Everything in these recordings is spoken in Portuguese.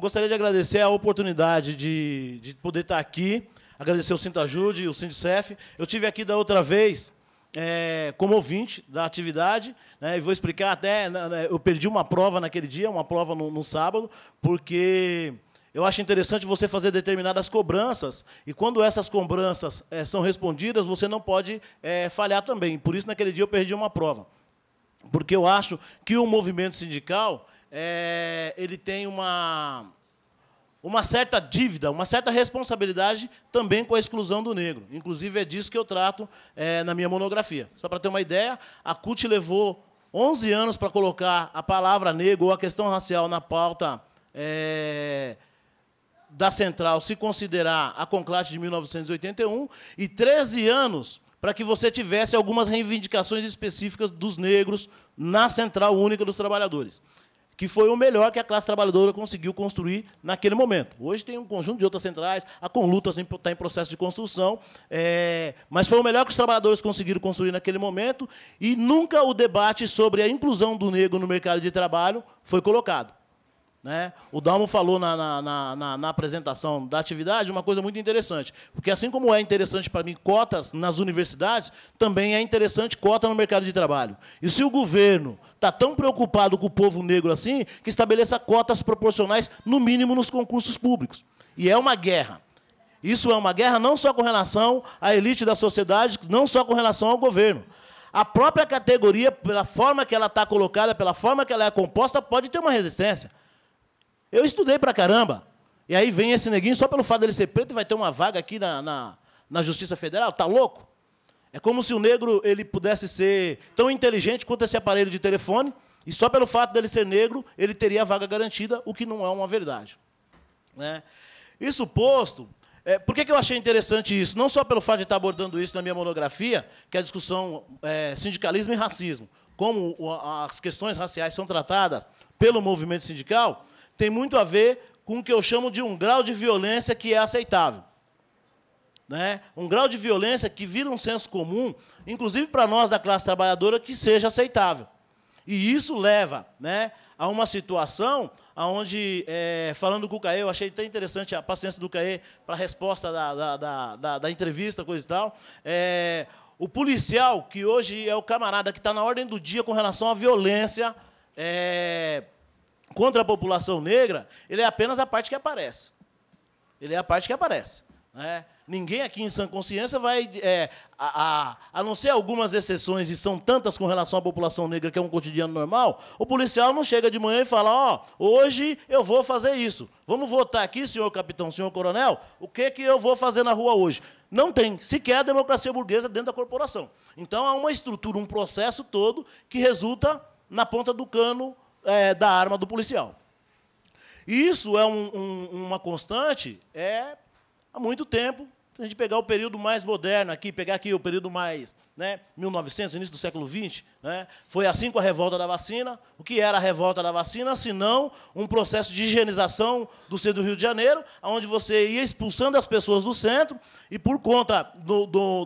Gostaria de agradecer a oportunidade de poder estar aqui, agradecer o Sintajude e o Sindicef. Eu tive aqui da outra vez como ouvinte da atividade, né, e vou explicar até, eu perdi uma prova naquele dia, uma prova no sábado, porque eu acho interessante você fazer determinadas cobranças, e quando essas cobranças são respondidas, você não pode falhar também. Por isso, naquele dia, eu perdi uma prova. Porque eu acho que o movimento sindical ele tem uma certa dívida, uma certa responsabilidade também com a exclusão do negro. Inclusive, é disso que eu trato na minha monografia. Só para ter uma ideia, a CUT levou 11 anos para colocar a palavra negro ou a questão racial na pauta da Central, se considerar a Conclave de 1981, e 13 anos para que você tivesse algumas reivindicações específicas dos negros na Central Única dos Trabalhadores, que foi o melhor que a classe trabalhadora conseguiu construir naquele momento. Hoje tem um conjunto de outras centrais, a Conlutas está em processo de construção, mas foi o melhor que os trabalhadores conseguiram construir naquele momento, e nunca o debate sobre a inclusão do negro no mercado de trabalho foi colocado. Né? O Dalmo falou na apresentação da atividade uma coisa muito interessante, porque, assim como é interessante para mim cotas nas universidades, também é interessante cota no mercado de trabalho. E se o governo está tão preocupado com o povo negro assim, que estabeleça cotas proporcionais, no mínimo, nos concursos públicos. E é uma guerra. Isso é uma guerra não só com relação à elite da sociedade, não só com relação ao governo. A própria categoria, pela forma que ela está colocada, pela forma que ela é composta, pode ter uma resistência. Eu estudei pra caramba. E aí vem esse neguinho, só pelo fato dele ser preto, vai ter uma vaga aqui na Justiça Federal. Tá louco? É como se o negro ele pudesse ser tão inteligente quanto esse aparelho de telefone, e só pelo fato dele ser negro, ele teria a vaga garantida, o que não é uma verdade. Né? Isso posto, por que eu achei interessante isso? Não só pelo fato de estar abordando isso na minha monografia, que é a discussão sindicalismo e racismo, como as questões raciais são tratadas pelo movimento sindical, tem muito a ver com o que eu chamo de um grau de violência que é aceitável. Né? Um grau de violência que vira um senso comum, inclusive para nós da classe trabalhadora, que seja aceitável. E isso leva, né, a uma situação onde, falando com o Caê, eu achei até interessante a paciência do Caê para a resposta da entrevista, coisa e tal. O policial, que hoje é o camarada que está na ordem do dia com relação à violência contra a população negra, ele é apenas a parte que aparece. Ele é a parte que aparece. Né? Ninguém aqui em sã consciência vai, a não ser algumas exceções, e são tantas com relação à população negra, que é um cotidiano normal, o policial não chega de manhã e fala, ó, hoje eu vou fazer isso. Vamos votar aqui, senhor capitão, senhor coronel, o que eu vou fazer na rua hoje? Não tem sequer a democracia burguesa dentro da corporação. Então, há uma estrutura, um processo todo que resulta na ponta do cano da arma do policial. Isso é uma constante há muito tempo. Se a gente pegar o período mais moderno aqui, pegar aqui o período mais, 1900, início do século XX, foi assim com a revolta da vacina. O que era a revolta da vacina, senão um processo de higienização do centro do Rio de Janeiro, onde você ia expulsando as pessoas do centro, e por conta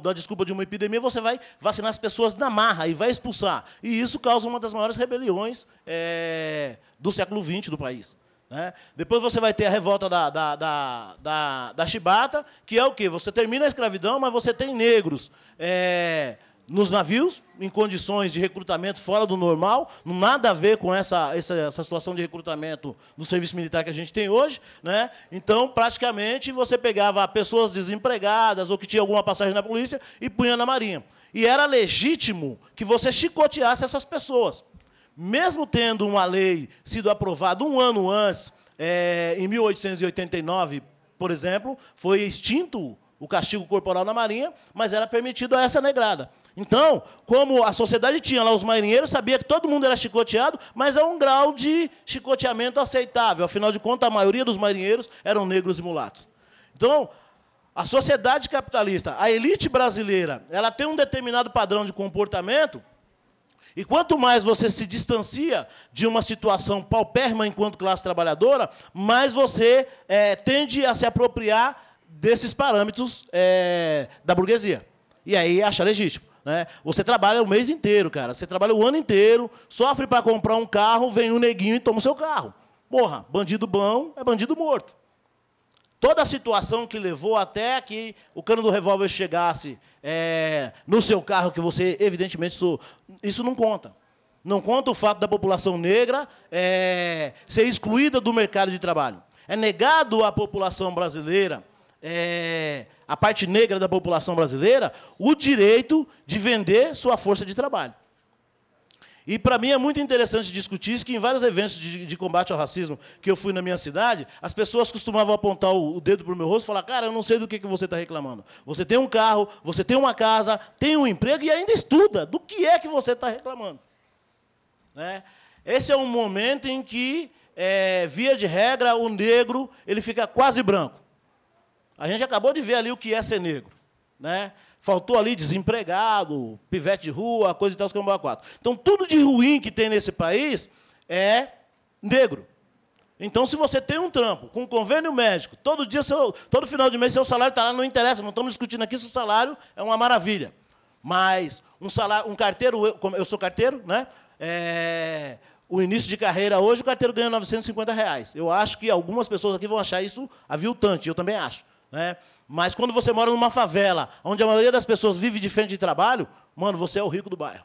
da desculpa de uma epidemia, você vai vacinar as pessoas na marra e vai expulsar. E isso causa uma das maiores rebeliões do século XX do país. Né? Depois você vai ter a revolta da chibata, que é o quê? Você termina a escravidão, mas você tem negros nos navios, em condições de recrutamento fora do normal, nada a ver com essa situação de recrutamento do serviço militar que a gente tem hoje. Né? Então, praticamente, você pegava pessoas desempregadas ou que tinham alguma passagem na polícia e punha na Marinha. E era legítimo que você chicoteasse essas pessoas. Mesmo tendo uma lei sido aprovada um ano antes, em 1889, por exemplo, foi extinto o castigo corporal na Marinha, mas era permitido a essa negrada. Então, como a sociedade tinha lá os marinheiros, sabia que todo mundo era chicoteado, mas é um grau de chicoteamento aceitável. Afinal de contas, a maioria dos marinheiros eram negros e mulatos. Então, a sociedade capitalista, a elite brasileira, ela tem um determinado padrão de comportamento. E quanto mais você se distancia de uma situação paupérrima enquanto classe trabalhadora, mais você tende a se apropriar desses parâmetros da burguesia. E aí acha legítimo. Né? Você trabalha o mês inteiro, cara. Você trabalha o ano inteiro, sofre para comprar um carro, vem um neguinho e toma o seu carro. Porra, bandido bom é bandido morto. Toda a situação que levou até que o cano do revólver chegasse no seu carro, que você, evidentemente, isso não conta. Não conta o fato da população negra ser excluída do mercado de trabalho. É negado à população brasileira, a parte negra da população brasileira, o direito de vender sua força de trabalho. E, para mim, é muito interessante discutir isso, que em vários eventos de combate ao racismo que eu fui na minha cidade, as pessoas costumavam apontar o dedo para o meu rosto e falar, cara, eu não sei do que você está reclamando. Você tem um carro, você tem uma casa, tem um emprego e ainda estuda. Do que é que você está reclamando? Né? Esse é um momento em que, via de regra, o negro ele fica quase branco. A gente acabou de ver ali o que é ser negro. Né? Faltou ali desempregado, pivete de rua, coisa e tal, os caramba 4. Então, tudo de ruim que tem nesse país é negro. Então, se você tem um trampo com um convênio médico, todo final de mês seu salário está lá, não interessa, não estamos discutindo aqui se o salário é uma maravilha. Mas um carteiro, eu sou carteiro, né? O início de carreira hoje, o carteiro ganha R$950. Eu acho que algumas pessoas aqui vão achar isso aviltante, eu também acho. Né? Mas quando você mora numa favela, onde a maioria das pessoas vive de frente de trabalho, mano, você é o rico do bairro.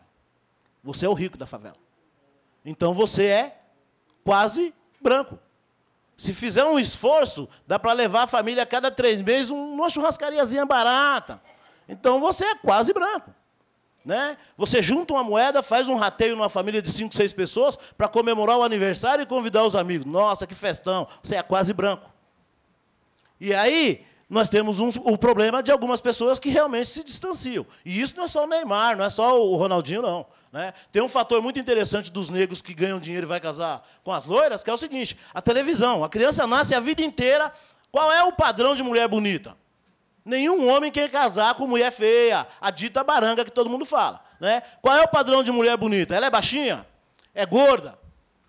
Você é o rico da favela. Então você é quase branco. Se fizer um esforço, dá para levar a família a cada 3 meses uma churrascariazinha barata. Então você é quase branco. Né? Você junta uma moeda, faz um rateio numa família de 5, 6 pessoas para comemorar o aniversário e convidar os amigos. Nossa, que festão. Você é quase branco. E aí, nós temos o problema de algumas pessoas que realmente se distanciam. E isso não é só o Neymar, não é só o Ronaldinho, não. Né? Tem um fator muito interessante dos negros que ganham dinheiro e vai casar com as loiras, que é o seguinte, a televisão. A criança nasce a vida inteira. Qual é o padrão de mulher bonita? Nenhum homem quer casar com mulher feia, a dita baranga que todo mundo fala. Né? Qual é o padrão de mulher bonita? Ela é baixinha? É gorda?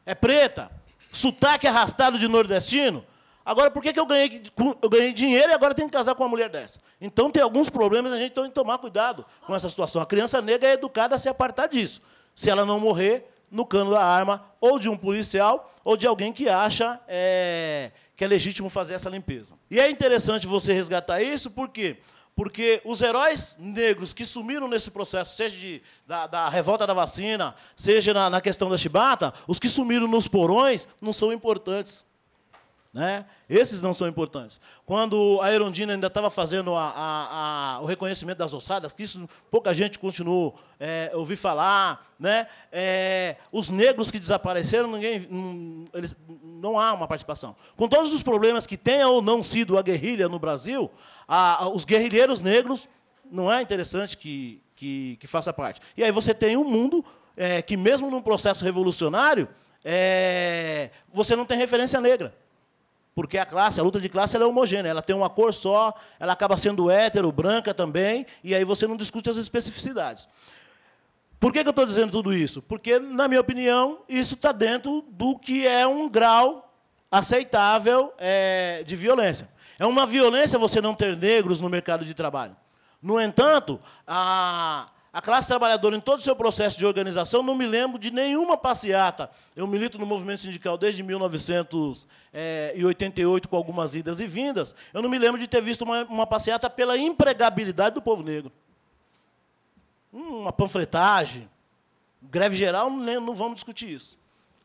É preta? Sotaque arrastado de nordestino? Agora, por que eu ganhei dinheiro e agora tenho que casar com uma mulher dessa? Então, tem alguns problemas, a gente tem que tomar cuidado com essa situação. A criança negra é educada a se apartar disso, se ela não morrer no cano da arma, ou de um policial, ou de alguém que acha que é legítimo fazer essa limpeza. E é interessante você resgatar isso, por quê? Porque os heróis negros que sumiram nesse processo, seja da revolta da vacina, seja na questão da chibata, os que sumiram nos porões não são importantes. Né? Esses não são importantes. Quando a Erundina ainda estava fazendo o reconhecimento das ossadas, que isso pouca gente continuou a ouvir falar, né? Os negros que desapareceram, não há uma participação. Com todos os problemas que tenha ou não sido a guerrilha no Brasil, os guerrilheiros negros, não é interessante que faça parte. E aí você tem um mundo que, mesmo num processo revolucionário, você não tem referência negra. Porque a luta de classe ela é homogênea, ela tem uma cor só, ela acaba sendo hétero, branca também, e aí você não discute as especificidades. Por que eu estou dizendo tudo isso? Porque, na minha opinião, isso está dentro do que é um grau aceitável de violência. É uma violência você não ter negros no mercado de trabalho. No entanto, a classe trabalhadora, em todo o seu processo de organização, não me lembro de nenhuma passeata. Eu milito no movimento sindical desde 1988, com algumas idas e vindas. Eu não me lembro de ter visto uma passeata pela empregabilidade do povo negro. Uma panfletagem, greve geral, não vamos discutir isso.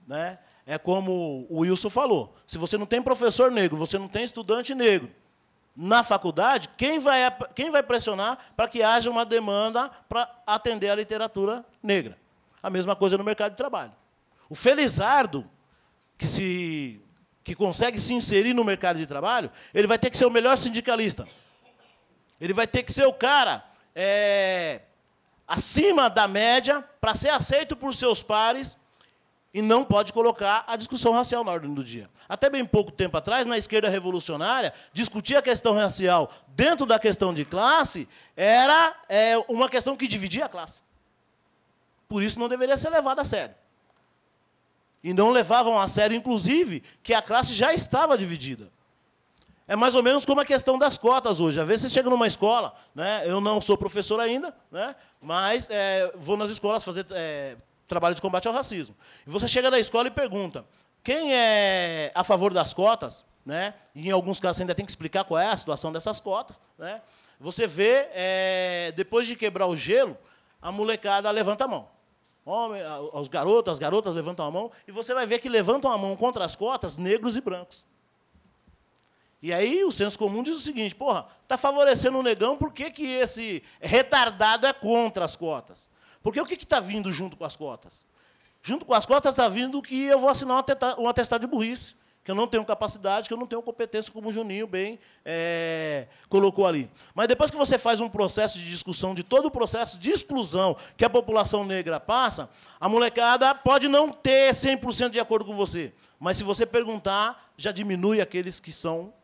Né? É como o Wilson falou. Se você não tem professor negro, você não tem estudante negro, na faculdade, quem vai pressionar para que haja uma demanda para atender a literatura negra? A mesma coisa no mercado de trabalho. O felizardo que consegue se inserir no mercado de trabalho, ele vai ter que ser o melhor sindicalista. Ele vai ter que ser o cara acima da média para ser aceito por seus pares e não pode colocar a discussão racial na ordem do dia. Até bem pouco tempo atrás, na esquerda revolucionária, discutir a questão racial dentro da questão de classe era uma questão que dividia a classe. Por isso não deveria ser levado a sério. E não levavam a sério, inclusive, que a classe já estava dividida. É mais ou menos como a questão das cotas hoje. Às vezes você chega numa escola, né? Eu não sou professor ainda, né? Mas vou nas escolas fazer trabalho de combate ao racismo. E você chega na escola e pergunta, quem é a favor das cotas, né, e em alguns casos ainda tem que explicar qual é a situação dessas cotas, né, você vê, depois de quebrar o gelo, a molecada levanta a mão. As garotas levantam a mão, e você vai ver que levantam a mão contra as cotas negros e brancos. E aí o senso comum diz o seguinte, porra, está favorecendo o negão, por que que esse retardado é contra as cotas? Porque o que está vindo junto com as cotas? Junto com as cotas está vindo que eu vou assinar um atestado de burrice, que eu não tenho capacidade, que eu não tenho competência, como o Juninho bem colocou ali. Mas depois que você faz um processo de discussão de todo o processo de exclusão que a população negra passa, a molecada pode não ter 100% de acordo com você, mas se você perguntar, já diminui aqueles que são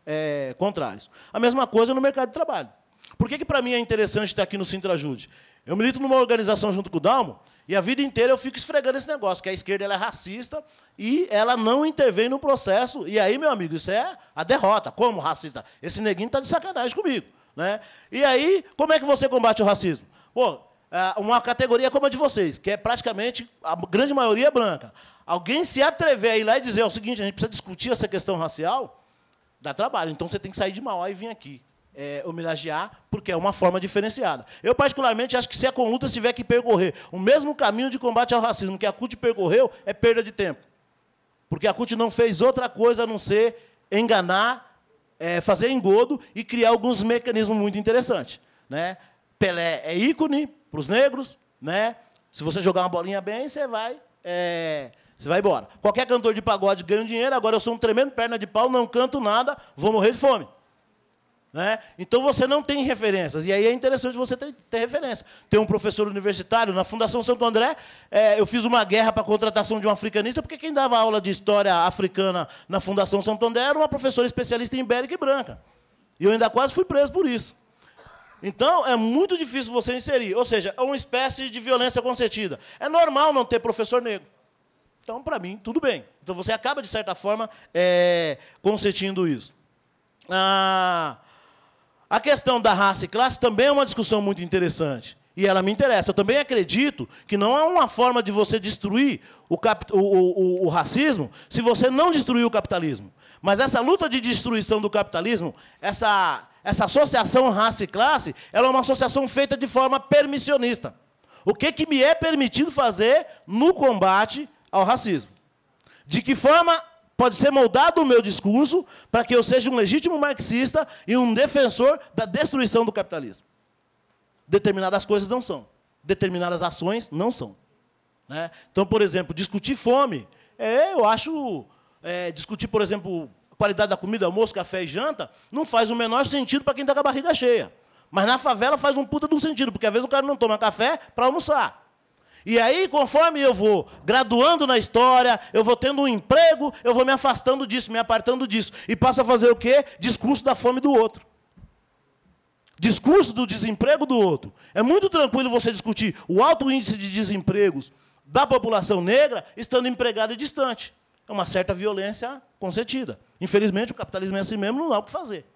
contrários. A mesma coisa no mercado de trabalho. Por que para mim é interessante estar aqui no Sintrajude? Eu milito numa organização junto com o Dalmo, e a vida inteira eu fico esfregando esse negócio, que a esquerda ela é racista e ela não intervém no processo. E aí, meu amigo, isso é a derrota. Como racista? Esse neguinho está de sacanagem comigo, né? E aí, como é que você combate o racismo? Pô, uma categoria como a de vocês, que é praticamente, a grande maioria é branca. Alguém se atrever a ir lá e dizer o seguinte, a gente precisa discutir essa questão racial, dá trabalho. Então, você tem que sair de Mauá e vir aqui. Homenagear, porque é uma forma diferenciada. Eu, particularmente, acho que se a Conluta tiver que percorrer o mesmo caminho de combate ao racismo que a CUT percorreu, é perda de tempo. Porque a CUT não fez outra coisa a não ser enganar, fazer engodo e criar alguns mecanismos muito interessantes, né? Pelé é ícone para os negros, né? Se você jogar uma bolinha bem, você vai embora. Qualquer cantor de pagode ganha dinheiro, agora eu sou um tremendo perna de pau, não canto nada, vou morrer de fome. Né? Então, você não tem referências. E aí é interessante você ter referência. Tem um professor universitário, na Fundação Santo André, eu fiz uma guerra para a contratação de um africanista, porque quem dava aula de história africana na Fundação Santo André era uma professora especialista em ibérica e branca. E eu ainda quase fui preso por isso. Então, é muito difícil você inserir. Ou seja, é uma espécie de violência consentida. É normal não ter professor negro. Então, para mim, tudo bem. Então, você acaba, de certa forma, consentindo isso. A questão da raça e classe também é uma discussão muito interessante. E ela me interessa. Eu também acredito que não há uma forma de você destruir o racismo se você não destruir o capitalismo. Mas essa luta de destruição do capitalismo, essa associação raça e classe, ela é uma associação feita de forma permissionista. O que me é permitido fazer no combate ao racismo? De que forma pode ser moldado o meu discurso para que eu seja um legítimo marxista e um defensor da destruição do capitalismo. Determinadas coisas não são. Determinadas ações não são. Né? Então, por exemplo, discutir fome. Eu acho... discutir, por exemplo, a qualidade da comida, almoço, café e janta, não faz o menor sentido para quem está com a barriga cheia. Mas na favela faz um puta de um sentido, porque às vezes o cara não toma café para almoçar. E aí, conforme eu vou graduando na história, eu vou tendo um emprego, eu vou me afastando disso, me apartando disso. E passo a fazer o quê? Discurso da fome do outro. Discurso do desemprego do outro. É muito tranquilo você discutir o alto índice de desempregos da população negra estando empregado e distante. É uma certa violência consentida. Infelizmente, o capitalismo é assim mesmo, não há o que fazer.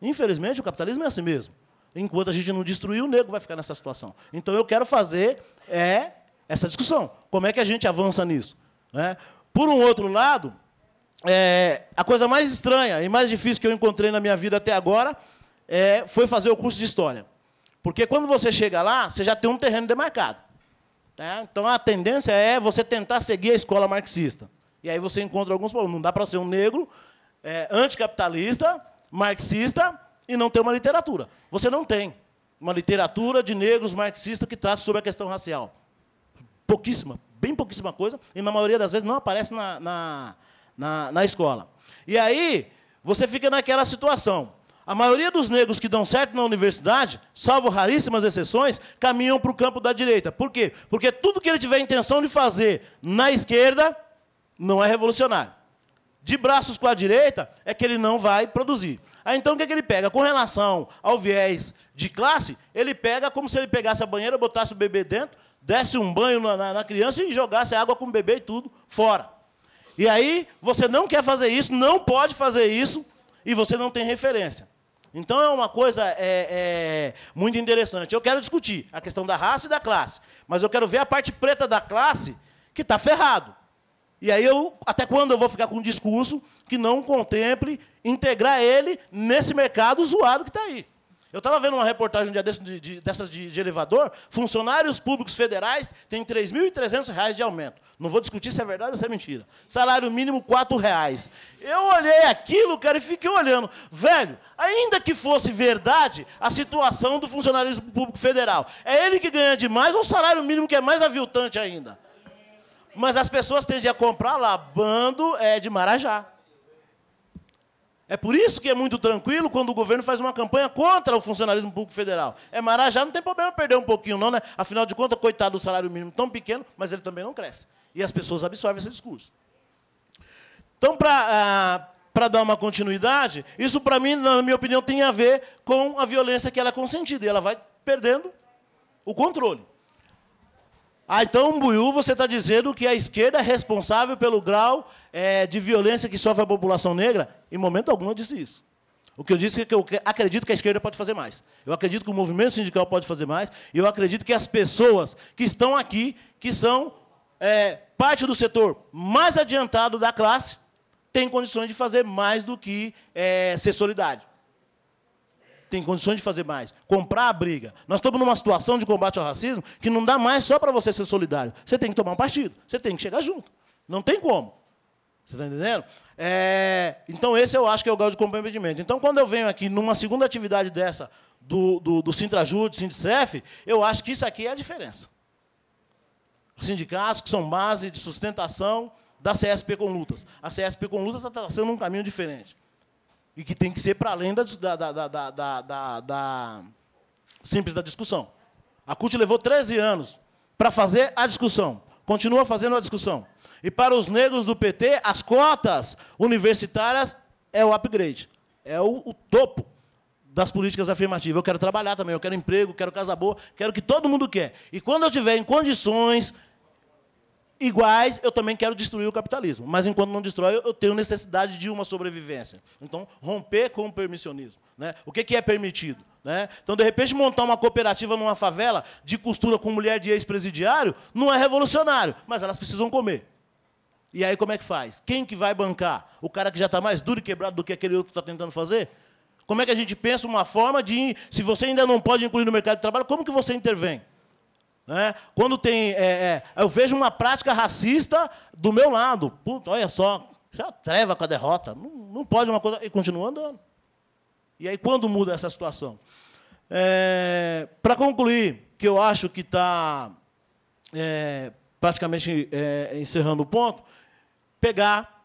Infelizmente, o capitalismo é assim mesmo. Enquanto a gente não destruir, o negro vai ficar nessa situação. Então, eu quero fazer essa discussão. Como é que a gente avança nisso? Né? Por um outro lado, a coisa mais estranha e mais difícil que eu encontrei na minha vida até agora foi fazer o curso de História. Porque quando você chega lá, você já tem um terreno demarcado. Né? Então, a tendência é você tentar seguir a escola marxista. E aí você encontra alguns problemas. Não dá para ser um negro anticapitalista, marxista, e não ter uma literatura. Você não tem uma literatura de negros marxistas que trata sobre a questão racial. Pouquíssima, bem pouquíssima coisa, e na maioria das vezes não aparece na escola. E aí, você fica naquela situação. A maioria dos negros que dão certo na universidade, salvo raríssimas exceções, caminham para o campo da direita. Por quê? Porque tudo que ele tiver intenção de fazer na esquerda não é revolucionário. De braços com a direita é que ele não vai produzir. Aí, então, o que ele pega? Com relação ao viés de classe, ele pega como se ele pegasse a banheira, botasse o bebê dentro, desse um banho na criança e jogasse água com o bebê e tudo fora. E aí, você não quer fazer isso, não pode fazer isso, e você não tem referência. Então, é uma coisa muito interessante. Eu quero discutir a questão da raça e da classe, mas eu quero ver a parte preta da classe que está ferrado. E aí, até quando eu vou ficar com um discurso que não contemple integrar ele nesse mercado zoado que está aí? Eu estava vendo uma reportagem um dia dessas de elevador, funcionários públicos federais têm R$ 3.300 de aumento. Não vou discutir se é verdade ou se é mentira. Salário mínimo R$ 4,00. Eu olhei aquilo, cara, e fiquei olhando. Velho, ainda que fosse verdade a situação do funcionalismo público federal, é ele que ganha demais ou o salário mínimo que é mais aviltante ainda? Mas as pessoas tendem a comprar lá, bando de Marajá. É por isso que é muito tranquilo quando o governo faz uma campanha contra o funcionalismo público federal. É Marajá, não tem problema perder um pouquinho, não, né? Afinal de contas, coitado do salário mínimo tão pequeno, mas ele também não cresce. E as pessoas absorvem esse discurso. Então, para dar uma continuidade, isso, para mim, na minha opinião, tem a ver com a violência que ela é consentida. E ela vai perdendo o controle. Ah, então, Buiú, você está dizendo que a esquerda é responsável pelo grau de violência que sofre a população negra? Em momento algum eu disse isso. O que eu disse é que eu acredito que a esquerda pode fazer mais. Eu acredito que o movimento sindical pode fazer mais. E eu acredito que as pessoas que estão aqui, que são parte do setor mais adiantado da classe, têm condições de fazer mais do que ser solidário. Tem condições de fazer mais. Comprar a briga. Nós estamos numa situação de combate ao racismo que não dá mais só para você ser solidário. Você tem que tomar um partido. Você tem que chegar junto. Não tem como. Você está entendendo? Então, esse eu acho que é o grau de comprometimento. Então, quando eu venho aqui numa segunda atividade dessa, do Sintrajude, Sindicef, eu acho que isso aqui é a diferença. Os sindicatos, que são base de sustentação da CSP com lutas. A CSP com lutas está traçando um caminho diferente. E que tem que ser para além simples da discussão. A CUT levou 13 anos para fazer a discussão. Continua fazendo a discussão. E para os negros do PT, as cotas universitárias é o upgrade. É o topo das políticas afirmativas. Eu quero trabalhar também, eu quero emprego, quero casa boa, quero o que todo mundo quer. E quando eu estiver em condições iguais, eu também quero destruir o capitalismo. Mas, enquanto não destrói, eu tenho necessidade de uma sobrevivência. Então, romper com o permissionismo. Né? O que é permitido? Né? Então, de repente, montar uma cooperativa numa favela de costura com mulher de ex-presidiário não é revolucionário, mas elas precisam comer. E aí, como é que faz? Quem que vai bancar? O cara que já está mais duro e quebrado do que aquele outro que está tentando fazer? Como é que a gente pensa uma forma de... Se você ainda não pode incluir no mercado de trabalho, como que você intervém? Quando tem... eu vejo uma prática racista do meu lado. Puta, olha só, isso é uma treva com a derrota. Não pode uma coisa... E continua andando. E aí, quando muda essa situação? Para concluir, que eu acho que está praticamente encerrando o ponto, pegar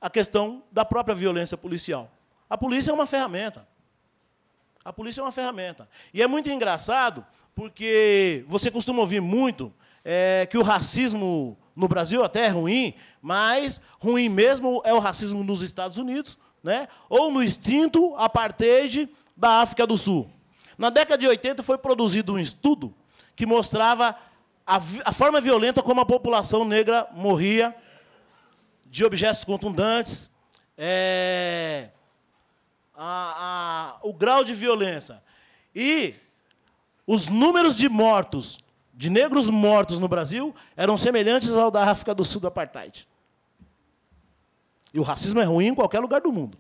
a questão da própria violência policial. A polícia é uma ferramenta. A polícia é uma ferramenta. E é muito engraçado, porque você costuma ouvir muito que o racismo no Brasil até é ruim, mas ruim mesmo é o racismo nos Estados Unidos, né? Ou no extinto apartheid da África do Sul. Na década de 80 foi produzido um estudo que mostrava a forma violenta como a população negra morria de objetos contundantes, o grau de violência. E os números de mortos, de negros mortos no Brasil, eram semelhantes ao da África do Sul do apartheid. E o racismo é ruim em qualquer lugar do mundo.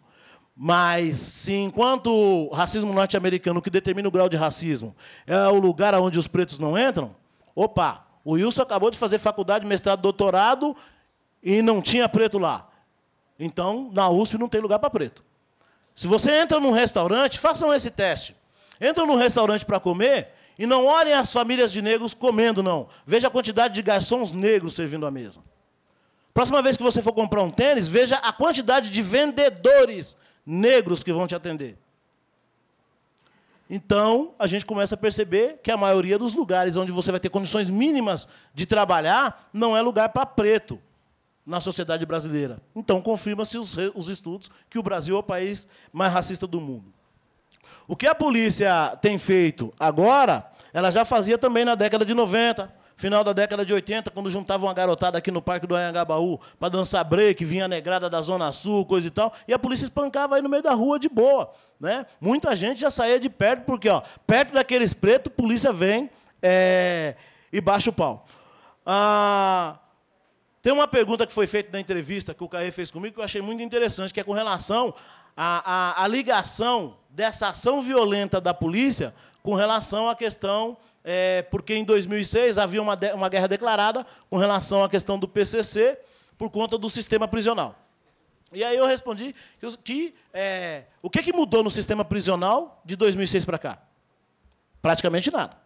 Mas, se enquanto o racismo norte-americano, que determina o grau de racismo, é o lugar onde os pretos não entram, opa, o Wilson acabou de fazer faculdade, mestrado, doutorado, e não tinha preto lá. Então, na USP não tem lugar para preto. Se você entra num restaurante, façam esse teste. Entra num restaurante para comer e não olhem as famílias de negros comendo, não. Veja a quantidade de garçons negros servindo à mesa. Próxima vez que você for comprar um tênis, veja a quantidade de vendedores negros que vão te atender. Então, a gente começa a perceber que a maioria dos lugares onde você vai ter condições mínimas de trabalhar não é lugar para preto na sociedade brasileira. Então, confirma-se os estudos que o Brasil é o país mais racista do mundo. O que a polícia tem feito agora, ela já fazia também na década de 90, final da década de 80, quando juntavam uma garotada aqui no Parque do Anhangabaú para dançar break, vinha a negrada da Zona Sul, coisa e tal, e a polícia espancava aí no meio da rua de boa. Né? Muita gente já saía de perto, porque perto daqueles pretos, a polícia vem e baixa o pau. Tem uma pergunta que foi feita na entrevista que o Caê fez comigo que eu achei muito interessante, que é com relação à ligação dessa ação violenta da polícia com relação à questão, porque em 2006 havia uma guerra declarada com relação à questão do PCC por conta do sistema prisional. E aí eu respondi que o que mudou no sistema prisional de 2006 para cá? Praticamente nada.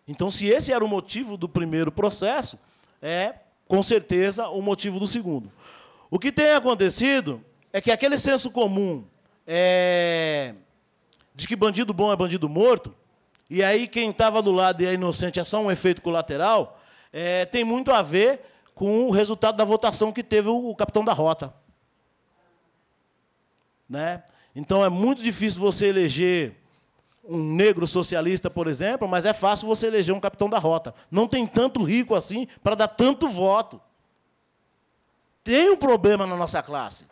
Então, se esse era o motivo do primeiro processo, com certeza, o motivo do segundo. O que tem acontecido é que aquele senso comum de que bandido bom é bandido morto, e aí quem estava do lado e é inocente é só um efeito colateral, tem muito a ver com o resultado da votação que teve o capitão da rota. Né? Então, é muito difícil você eleger um negro socialista, por exemplo, mas é fácil você eleger um capitão da rota. Não tem tanto rico assim para dar tanto voto. Tem um problema na nossa classe.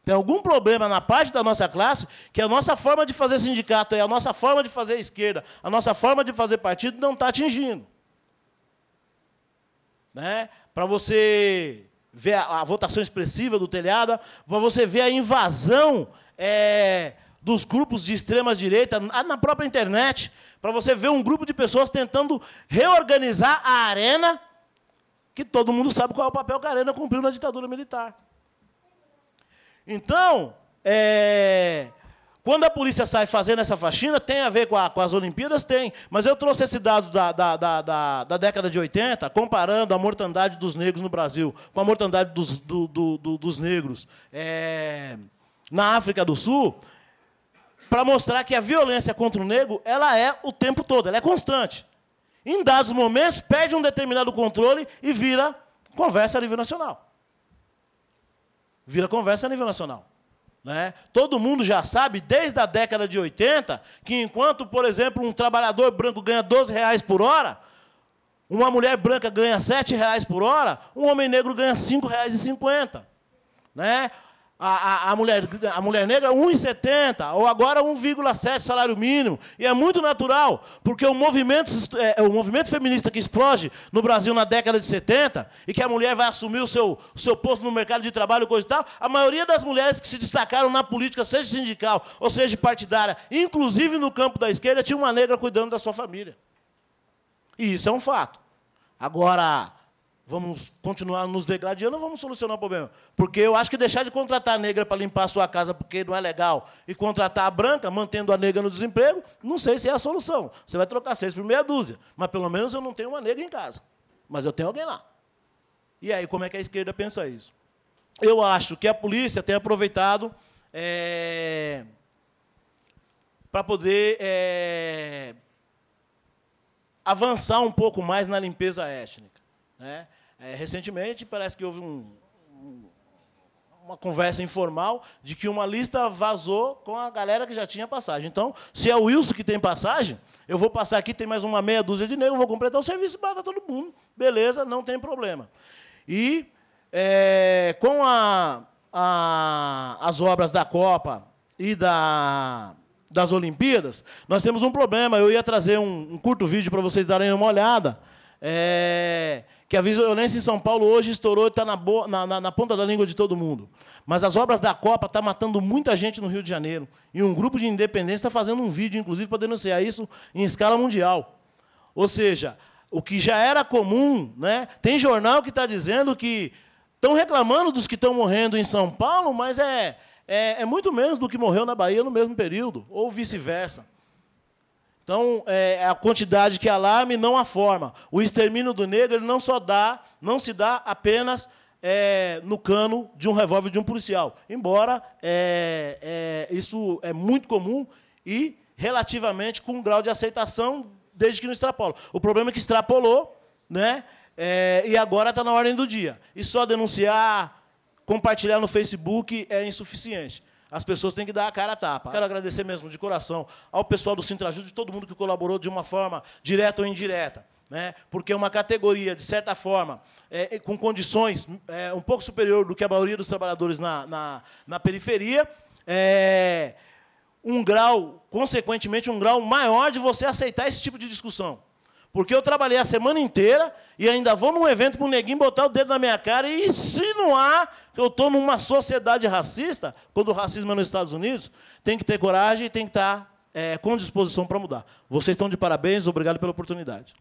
Tem algum problema na parte da nossa classe que a nossa forma de fazer sindicato, a nossa forma de fazer esquerda, a nossa forma de fazer partido não está atingindo. Né? Para você ver a votação expressiva do Telhada, para você ver a invasão dos grupos de extrema-direita na própria internet, para você ver um grupo de pessoas tentando reorganizar a arena, que todo mundo sabe qual é o papel que a arena cumpriu na ditadura militar. Então, quando a polícia sai fazendo essa faxina, tem a ver com as Olimpíadas? Tem. Mas eu trouxe esse dado da década de 80, comparando a mortandade dos negros no Brasil com a mortandade dos negros na África do Sul, para mostrar que a violência contra o negro ela é o tempo todo, ela é constante. Em dados momentos, perde um determinado controle e vira conversa a nível nacional. Vira conversa a nível nacional. Né? Todo mundo já sabe, desde a década de 80, que enquanto, por exemplo, um trabalhador branco ganha R$12 por hora, uma mulher branca ganha R$7 por hora, um homem negro ganha R$5,50. Né? A mulher negra, R$1,70, ou agora 1,7 salário mínimo. E é muito natural, porque o movimento feminista que explode no Brasil na década de 70, e que a mulher vai assumir o seu posto no mercado de trabalho, coisa e tal, a maioria das mulheres que se destacaram na política, seja sindical ou seja partidária, inclusive no campo da esquerda, tinha uma negra cuidando da sua família. E isso é um fato. Agora, vamos continuar nos degradando ou vamos solucionar o problema? Porque eu acho que deixar de contratar a negra para limpar a sua casa porque não é legal e contratar a branca, mantendo a negra no desemprego, não sei se é a solução. Você vai trocar 6 por meia dúzia. Mas, pelo menos, eu não tenho uma negra em casa. Mas eu tenho alguém lá. E aí, como é que a esquerda pensa isso? Eu acho que a polícia tem aproveitado para poder avançar um pouco mais na limpeza étnica. Né? Recentemente, parece que houve uma conversa informal de que uma lista vazou com a galera que já tinha passagem. Então, se é o Wilson que tem passagem, eu vou passar aqui, tem mais uma meia dúzia de negros, vou completar o serviço e matar todo mundo. Beleza, não tem problema. E, com as obras da Copa e das Olimpíadas, nós temos um problema. Eu ia trazer um curto vídeo para vocês darem uma olhada, que a violência em São Paulo hoje estourou e está na ponta da língua de todo mundo. Mas as obras da Copa estão matando muita gente no Rio de Janeiro. E um grupo de independência está fazendo um vídeo, inclusive, para denunciar isso em escala mundial. Ou seja, o que já era comum, né? Tem jornal que está dizendo que estão reclamando dos que estão morrendo em São Paulo, mas é muito menos do que morreu na Bahia no mesmo período, ou vice-versa. Então, a quantidade que alarme, não a forma. O extermínio do negro ele não se dá apenas no cano de um revólver de um policial. Embora isso é muito comum e relativamente com um grau de aceitação desde que não extrapola. O problema é que extrapolou, né? E agora está na ordem do dia. E só denunciar, compartilhar no Facebook é insuficiente. As pessoas têm que dar a cara a tapa. Quero agradecer mesmo, de coração, ao pessoal do Sintrajude, de todo mundo que colaborou de uma forma direta ou indireta. Né? Porque uma categoria, de certa forma, com condições um pouco superior do que a maioria dos trabalhadores na periferia, um grau, consequentemente, um grau maior de você aceitar esse tipo de discussão. Porque eu trabalhei a semana inteira e ainda vou num evento para o neguinho botar o dedo na minha cara e insinuar que eu estou numa sociedade racista, quando o racismo é nos Estados Unidos. Tem que ter coragem e tem que estar com disposição para mudar. Vocês estão de parabéns, obrigado pela oportunidade.